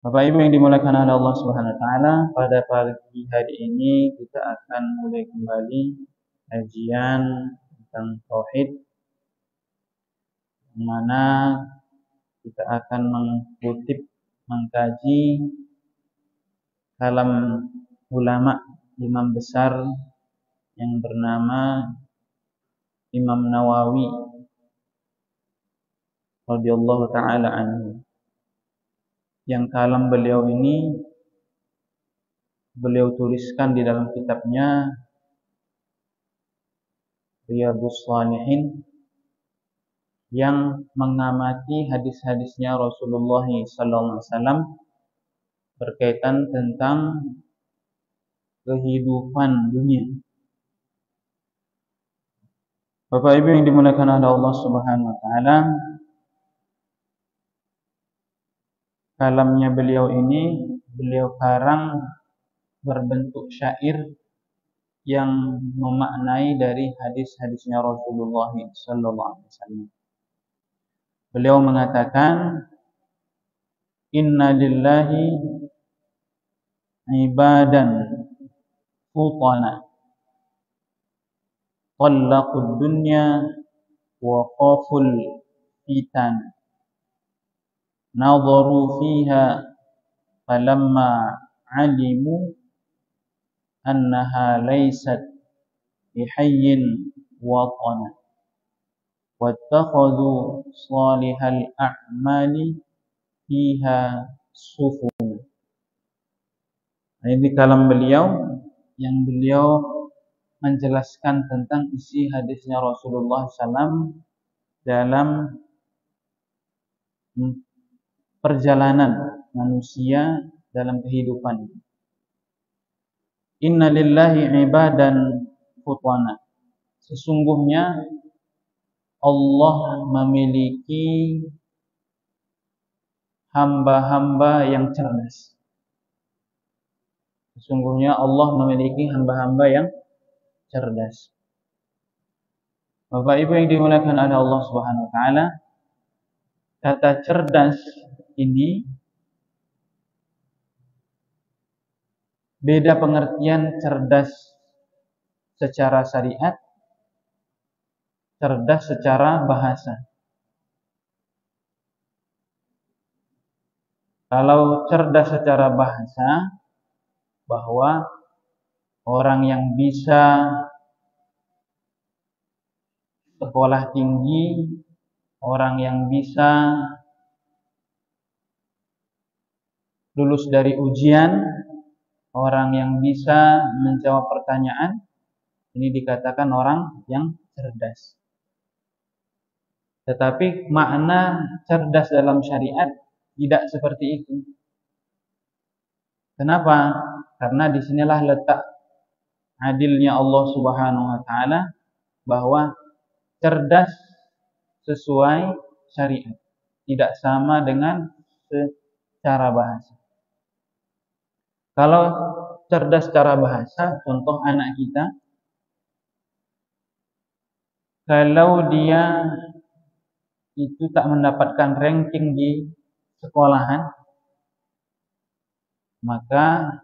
Bapak Ibu yang dimuliakan oleh Allah Subhanahu wa taala, pada pagi hari ini kita akan mulai kembali kajian tentang tauhid, di mana kita akan mengkaji kalam ulama imam besar yang bernama Imam Nawawi radhiyallahu taala anhu. Yang kalam beliau ini beliau tuliskan di dalam kitabnya Riyadhus Shalihin yang mengamati hadis-hadisnya Rasulullah SAW berkaitan tentang kehidupan dunia. Bapak Ibu yang dimuliakan oleh Allah Subhanahu wa taala, kalamnya beliau ini beliau karang berbentuk syair yang memaknai dari hadis-hadisnya Rasulullah SAW. Beliau mengatakan, Inna lillahi ibadan futana tallaqud dunya wa qaful fitan nadharu fiha falamma alimu annaha laysat bihayyin watana wattakhadhu salihal a'mali fiha sufun. Ini kalam beliau yang beliau menjelaskan tentang isi hadisnya Rasulullah SAW dalam perjalanan manusia dalam kehidupan. Inna lillahi ibadan futwana. Sesungguhnya Allah memiliki hamba-hamba yang cerdas. Sesungguhnya Allah memiliki hamba-hamba yang cerdas. Bapak Ibu yang dimuliakan oleh Allah Subhanahu wa taala, kata cerdas ini beda pengertian cerdas secara syariat, cerdas secara bahasa. Kalau cerdas secara bahasa, bahwa orang yang bisa sekolah tinggi, orang yang bisa lulus dari ujian, orang yang bisa menjawab pertanyaan, ini dikatakan orang yang cerdas. Tetapi makna cerdas dalam syariat tidak seperti itu. Kenapa? Karena disinilah letak adilnya Allah Subhanahu wa taala, bahwa cerdas sesuai syariat, tidak sama dengan secara bahasa. Kalau cerdas secara bahasa, contoh anak kita, kalau dia itu tak mendapatkan ranking di sekolahan, maka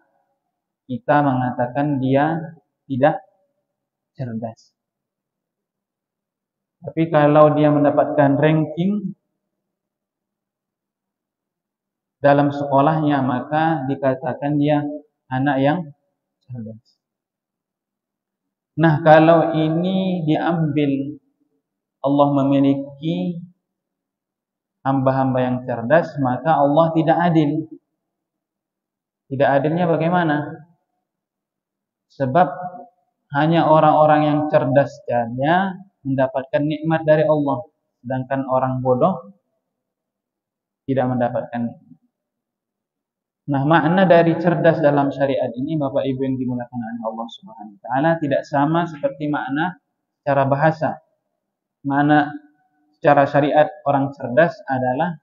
kita mengatakan dia tidak cerdas. Tapi kalau dia mendapatkan ranking dalam sekolahnya, maka dikatakan dia anak yang cerdas. Nah, kalau ini diambil Allah memiliki hamba-hamba yang cerdas, maka Allah tidak adil. Tidak adilnya bagaimana? Sebab hanya orang-orang yang cerdas saja mendapatkan nikmat dari Allah, sedangkan orang bodoh tidak mendapatkan nikmat. Nah, makna dari cerdas dalam syariat ini, Bapak Ibu yang dimuliakan oleh Allah Subhanahu wa taala, tidak sama seperti makna secara bahasa. Makna secara syariat orang cerdas adalah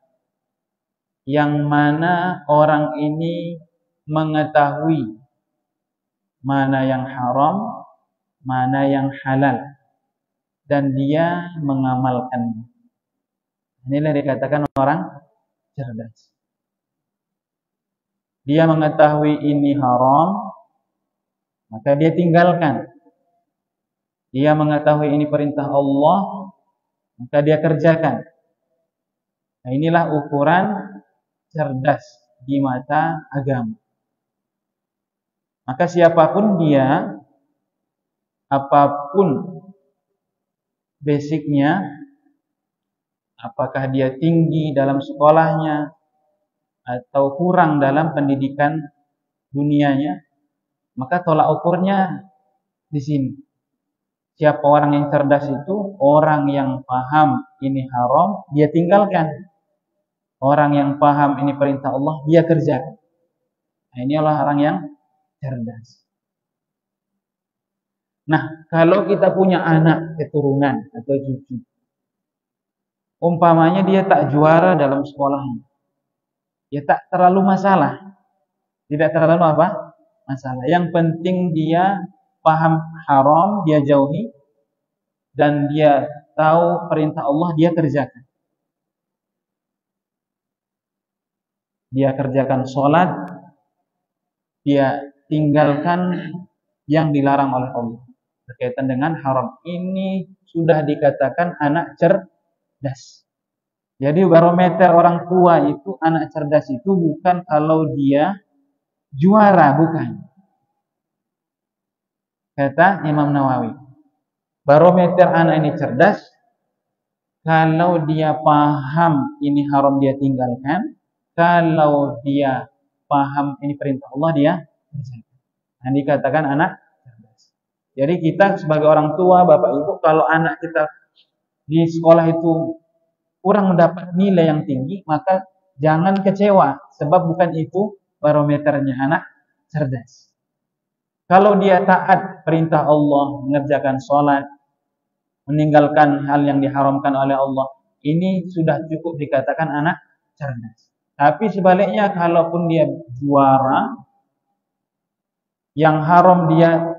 yang mana orang ini mengetahui mana yang haram, mana yang halal, dan dia mengamalkannya. Inilah dikatakan orang cerdas. Dia mengetahui ini haram, maka dia tinggalkan. Dia mengetahui ini perintah Allah, maka dia kerjakan. Nah, inilah ukuran cerdas di mata agama. Maka siapapun dia, apapun basicnya, apakah dia tinggi dalam sekolahnya atau kurang dalam pendidikan dunianya, maka tolak ukurnya di sini. Siapa orang yang cerdas itu? Orang yang paham ini haram, dia tinggalkan. Orang yang paham ini perintah Allah, dia kerjakan. Nah, inilah orang yang cerdas. Nah, kalau kita punya anak keturunan atau cucu, umpamanya dia tak juara dalam sekolahnya, ya tak terlalu masalah. Tidak terlalu apa? Masalah. Yang penting dia paham haram, dia jauhi, dan dia tahu perintah Allah, dia kerjakan. Dia kerjakan sholat, dia tinggalkan yang dilarang oleh Allah berkaitan dengan haram. Ini sudah dikatakan anak cerdas. Jadi barometer orang tua itu, anak cerdas itu bukan kalau dia juara, bukan. Kata Imam Nawawi, barometer anak ini cerdas kalau dia paham ini haram, dia tinggalkan. Kalau dia paham ini perintah Allah, dia kerjakan. Nah, dikatakan anak cerdas. Jadi kita sebagai orang tua, bapak ibu, kalau anak kita di sekolah itu kurang mendapat nilai yang tinggi, maka jangan kecewa, sebab bukan itu barometernya anak cerdas. Kalau dia taat perintah Allah, mengerjakan sholat, meninggalkan hal yang diharamkan oleh Allah, ini sudah cukup dikatakan anak cerdas. Tapi sebaliknya, kalaupun dia juara, yang haram dia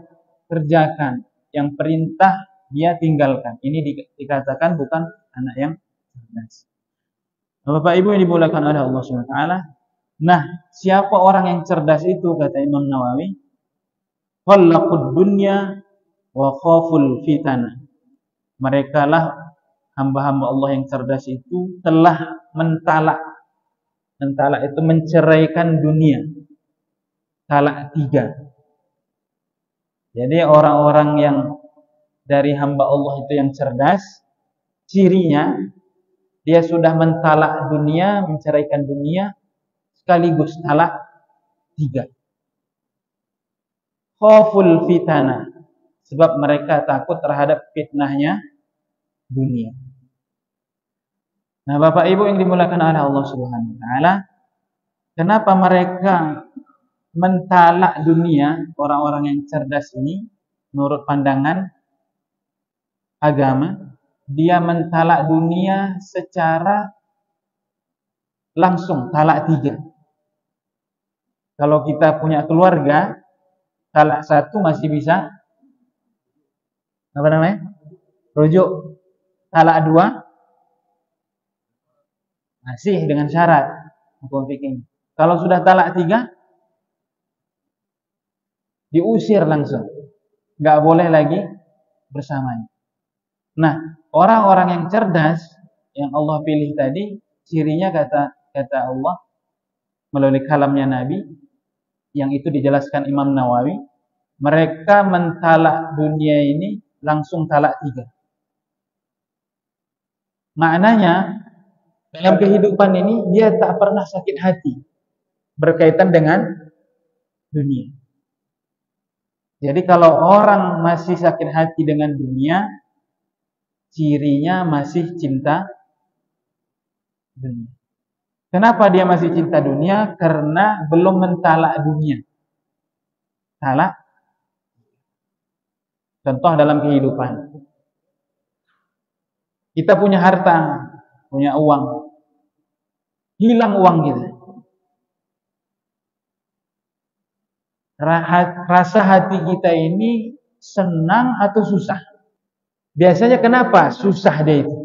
kerjakan, yang perintah dia tinggalkan, ini dikatakan bukan anak yang cerdas. Bapak Ibu yang dimuliakan oleh Allah SWT. Nah, siapa orang yang cerdas itu, kata Imam Nawawi, khallaqud dunya wa khaful fitnah. Mereka lah hamba-hamba Allah yang cerdas itu telah mentalak itu menceraikan dunia. Talak 3. Jadi orang-orang yang dari hamba Allah itu yang cerdas, cirinya dia sudah mentalak dunia, menceraikan dunia, sekaligus talak 3. Khaful fitnah, sebab mereka takut terhadap fitnahnya dunia. Nah, Bapak Ibu yang dimuliakan oleh Allah Subhanahu wa taala, kenapa mereka mentalak dunia, orang-orang yang cerdas ini menurut pandangan agama, dia mentalak dunia secara langsung, talak 3. Kalau kita punya keluarga, talak 1 masih bisa apa namanya? Rujuk. Talak 2 masih dengan syarat hukum fikih. Kalau sudah talak 3, diusir langsung, nggak boleh lagi bersamanya. Nah, orang-orang yang cerdas yang Allah pilih tadi, cirinya kata Allah melalui kalamnya Nabi, yang itu dijelaskan Imam Nawawi, mereka mentalak dunia ini langsung talak 3. Maknanya dalam kehidupan ini dia tak pernah sakit hati berkaitan dengan dunia. Jadi kalau orang masih sakit hati dengan dunia, cirinya masih cinta dunia. Kenapa dia masih cinta dunia? Karena belum mentalak dunia. Talak. Contoh dalam kehidupan. Kita punya harta, punya uang. Hilang uang kita. Rasa hati kita ini senang atau susah? Biasanya kenapa susah dia itu?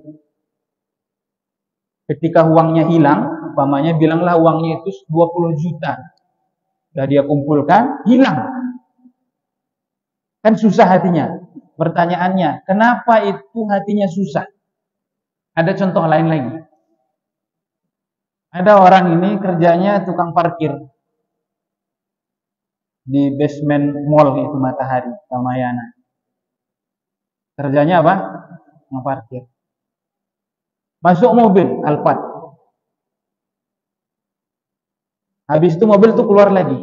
Ketika uangnya hilang, umpamanya bilanglah uangnya itu 20 juta. Sudah dia kumpulkan, hilang. Kan susah hatinya. Pertanyaannya, kenapa itu hatinya susah? Ada contoh lain lagi. Ada orang ini kerjanya tukang parkir di basement mall itu Matahari, Ramayana. Kerjanya apa? Tukang parkir. Masuk mobil Alphard. Habis itu mobil itu keluar lagi.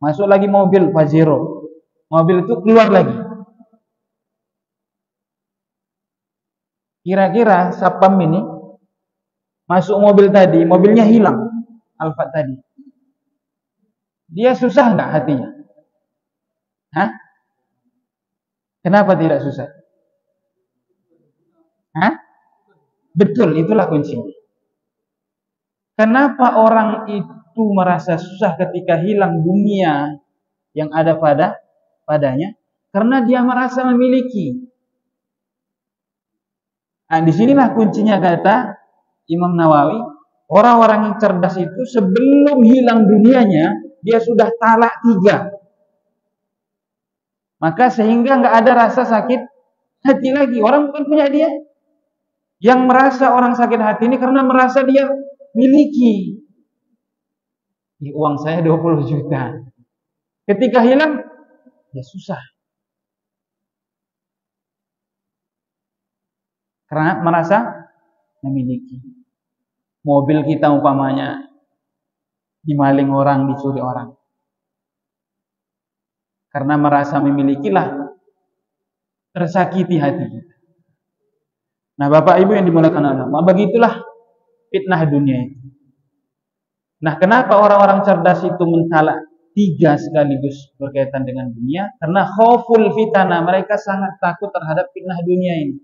Masuk lagi mobil Pajero. Mobil itu keluar lagi. Kira-kira Sapam ini masuk mobil tadi, mobilnya hilang, Alphard tadi. Dia susah nggak hatinya? Hah? Kenapa tidak susah? Hah? Betul, itulah kuncinya. Kenapa orang itu merasa susah ketika hilang dunia yang ada padanya? Karena dia merasa memiliki. Nah, disinilah kuncinya kata Imam Nawawi. Orang-orang yang cerdas itu sebelum hilang dunianya, dia sudah talak 3. Maka sehingga nggak ada rasa sakit hati lagi. Orang bukan punya dia. Yang merasa orang sakit hati ini karena merasa dia miliki. Uang saya 20 juta. Ketika hilang, ya susah. Karena merasa memiliki. Mobil kita umpamanya dimaling orang, dicuri orang. Karena merasa memilikilah tersakiti hati kita. Nah, Bapak Ibu yang dimuliakan Allah, begitulah fitnah dunia itu. Nah, kenapa orang-orang cerdas itu mentalak 3 sekaligus berkaitan dengan dunia? Karena khauful fitnah, mereka sangat takut terhadap fitnah dunia ini.